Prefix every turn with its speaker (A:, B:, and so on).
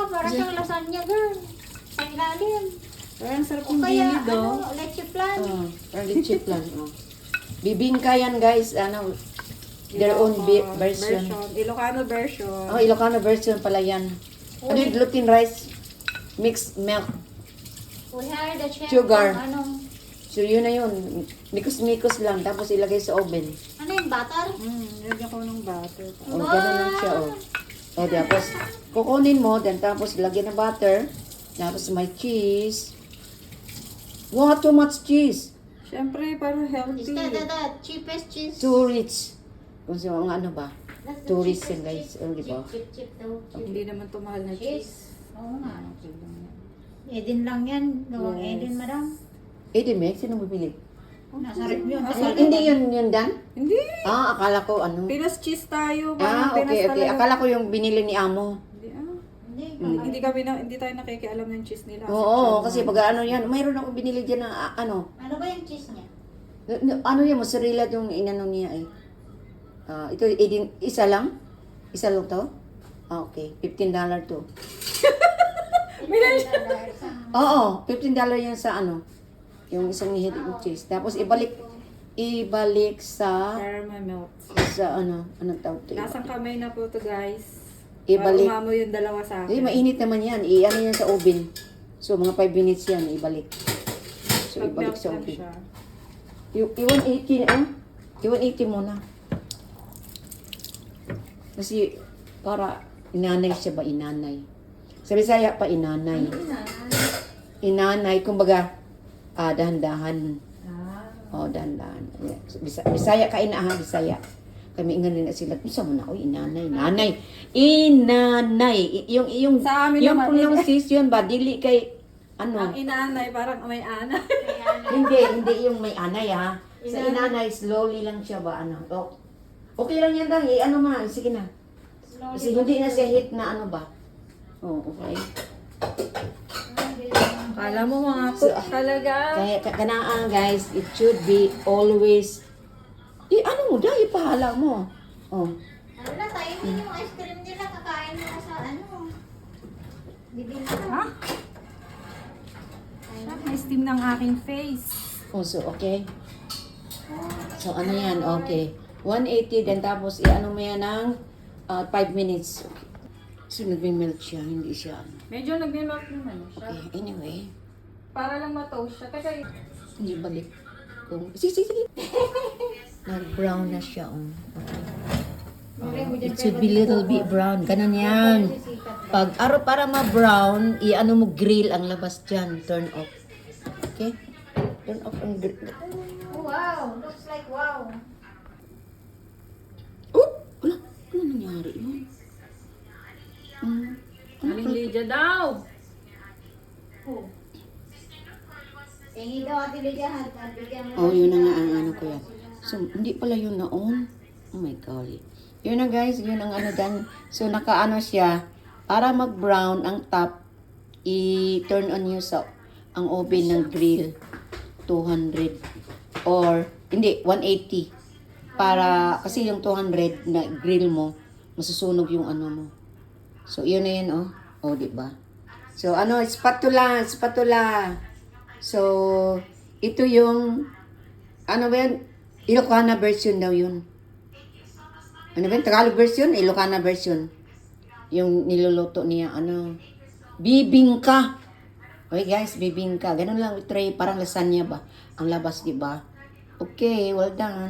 A: parang siyang lasagna, girl. Sa ilalim.
B: Parang sarap
A: O
B: yung
A: kaya,
B: gilid, oh.
A: leche flan.
C: Parang legit lang. Bibingka yan, guys. Their own version.
B: Ilocano version.
C: Oh, Ilocano version pala yan. Ano yung gluten rice? Mixed milk.
A: We hired the chef.
C: Sugar.
A: Anong,
C: So, yun na yun. Mikos-mikos lang. Tapos ilagay sa oven.
A: ano yung butter?
B: Lagyan ko ng butter.
C: Oh, ganun lang siya, oh. Oh, tapos, kukunin mo, then tapos lagyan ng butter. Tapos may cheese. Wow, too much cheese.
B: Siyempre, para
A: Is
B: healthy.
A: that the cheapest cheese?
C: Too rich. Kung sa mga ano ba?
A: That's the
C: Tourist
A: cheapest
C: yan, guys.
A: cheese.
C: Oh, di ba?
A: Cheap daw.
B: Hindi naman ito mahal na cheese.
A: Cheese. Oo nga.
B: Okay lang yan.
A: Eden lang yan. Gawang
B: Yes.
A: Eden, madam.
C: Edimec, sino bumili?
A: Nasa rep yun.
C: Hindi yun Dan?
B: Hindi.
C: Akala ko ano.
B: Pinas cheese tayo. Parang Pinas
C: Okay.
B: talaga.
C: Akala ko yung binili ni Amo.
B: Hindi,
A: Hindi.
B: hindi tayo nakikialam ng cheese nila.
C: Oo, kasi pag ano yan, mayroon ako binili dyan na ano.
A: Ano ba yung cheese niya?
C: Ano yan, mozzarella yung inano niya eh. Ito, isa lang? Isa lang to? Okay. $15 to. Oo, $15 yan sa ano. Yung isang hihilig ng cheese. Tapos ibalik sa
B: Caramel milk.
C: anong tawag to?
B: Nasang kamay na po to guys.
C: Ibalik.
B: Para umamo yung dalawa sa
C: Eh,
B: akin.
C: mainit naman yan. Ano yan sa oven. So, mga 5 minutes yan, ibalik. So, ibalik
B: Pag-melt
C: sa
B: lang
C: oven.
B: siya.
C: Yung 180, i-180 muna. Kasi, para, inanay siya ba? Inanay. Sa Bisaya pa, inanay. Inanay, kumbaga, dahan-dahan. Dahan-dahan. Bisaya ka ina, Bisaya. Kami ingan na sila. Isa mo na, inanay. Nanay. Inanay. Yung
B: Sa amin
C: yung
B: naman,
C: pronunciation ba? Dili kay,
B: Ang inaanay, parang may ana.
C: hindi yung may anay ha. Sa inanay, slowly lang siya ba, Okay lang yan, Dang. Ano ma, sige na. Kasi hindi na siya hit na ano ba. Okay.
B: Kala mo mga cook talaga.
C: Kaya kanaan guys, it should be always, ano mo, dahil ipahala mo.
A: Ano na, tayo din yung ice cream nila. Kakain mo na sa ano. Bibili na.
B: Ha? May steam ng aking face.
C: So okay. So ano yan, okay. 180, then tapos ano mo yan ng 5 minutes. Okay. So nagme-melt siya, hindi siya.
B: Medyo nagme-melt naman siya.
C: Okay, anyway.
B: Para lang ma-toast siya. Kasi
C: Hindi balik. Sige. Nag-brown na siya. Okay. It should be little bit brown. Ganun yan. Para ma-brown, i-ano mo grill ang labas dyan. Turn off. Okay? Turn off ang grill.
A: Oh, wow. Looks like wow.
C: Wala. Ano nangyari yun?
B: Aling Lydia daw.
A: Tingi daw at iligahan.
C: Yun na nga ang ano ko yan. So, hindi pala yun na-on. Oh my golly. Yun na guys, yun ang ano dan. So, naka-ano siya. Para mag-brown ang top, i-turn on nyo sa ang oven ng grill. 200. Or, hindi, 180. Para, kasi yung 200 na grill mo, masusunog yung ano mo. So, yun na yun, diba? So, spatula. So, ito yung, ano ba yan? Ilocana version daw yun. Ano ba yun? Tagalog version? Ilocana version. Yung niluluto niya, bibingka. Okay guys, bibingka. Ganun lang, tray, parang lasagna ba? Ang labas, diba? Okay, well done.